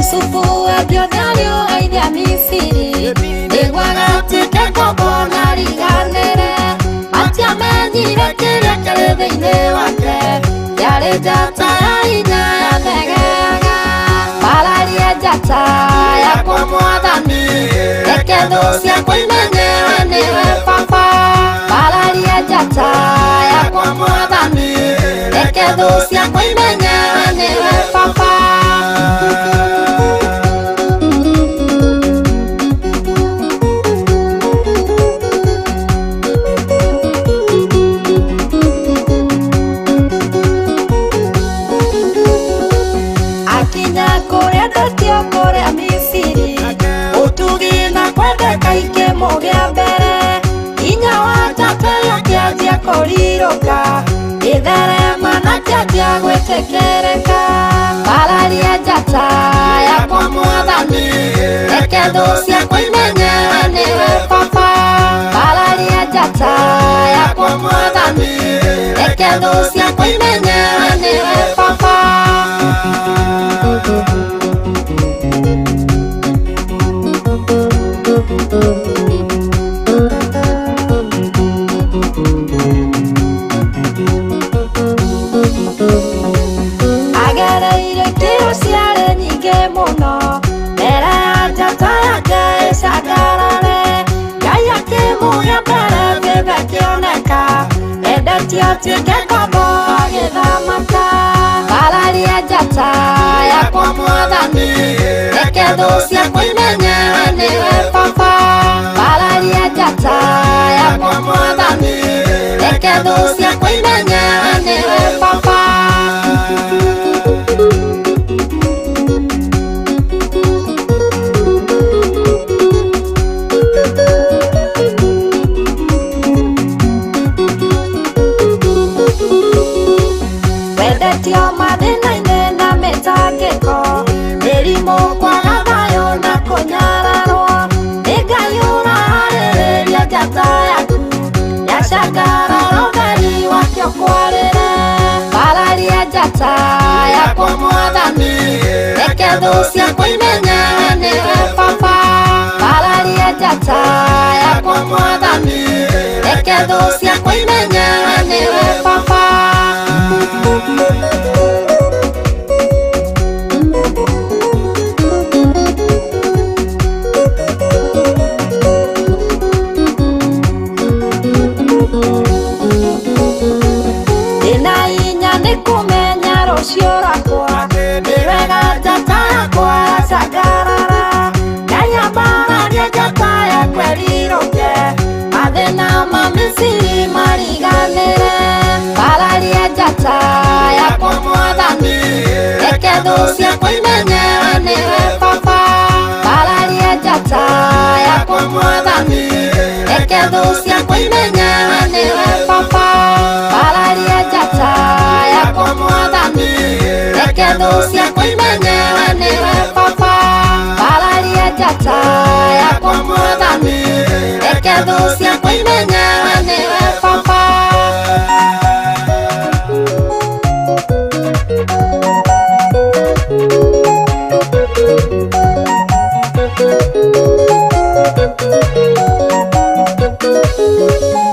Yusufu akionalio aithia Misiri nĩguo ngombo riganĩre matiamenyire kĩrĩa kĩrĩ thĩinĩ wake yarĩ njata ya hinya yathegeaga bararia njata yakwa Mwathani reke thũ ciakwa imenye we nĩwe baba bararia njata yakwa Mwathani reke thũ ciakwa imenye we nĩwe baba. Kũrĩa Misiri ũtugi na kwendeka ikĩmũgĩa mbere hinya wa njata yakĩanjia kũrirũka gĩtherema na kĩanjia gwĩtĩkĩrĩka bararia njata yakwa Mwathani reke thũ ciakwa imenye we nĩwe baba bararia njata yakwa Mwathani reke thũ ciakwa imenye we nĩwe baba. Agereire kĩo ciarĩ nyingĩ mũno mbere ya njata yake ĩcangarare Ngai akĩmũgĩa mbere thĩthe kĩoneka endetie atuĩke ngombo agĩthamaka bararia njata yakwa Mwathani reke thũ ciakwa imenye we nĩwe baba bararia njata yakwa Mwathani reke thũ ciakwa imenye we nĩwe baba. Wendetio mathĩna-inĩ na mĩtangĩko mĩrimũ kwaga thayũ na kũnyararwo nĩ Ngai ũraharĩrĩria njata yaku yacangarara ũtheri wakĩo kwarĩre bararia njata yakwa Mwathani reke thũ ciakwa imenye we nĩwe baba bararia njata yakwa Mwathani reke thũ ciakwa imenye we nĩwe baba. Ndĩna hinya nĩ kũmenya rũciũ rwakwa nĩ wega njata yakwa yacangarara Ngai ambararia njata yakwa ĩrirũke mathĩna ma Misiri mariganĩre bararia njata yakwa Mwathani reke thũ ciakwa imenye we nĩwe baba bararia njata yakwa Mwathani reke thũ ciakwa imenye we nĩwe baba bararia njata yakwa Mwathani reke thũ ciakwa imenye we nĩwe baba bararia njata yakwa Mwathani reke thũ ciakwa imenye we nĩwe baba. Thank you.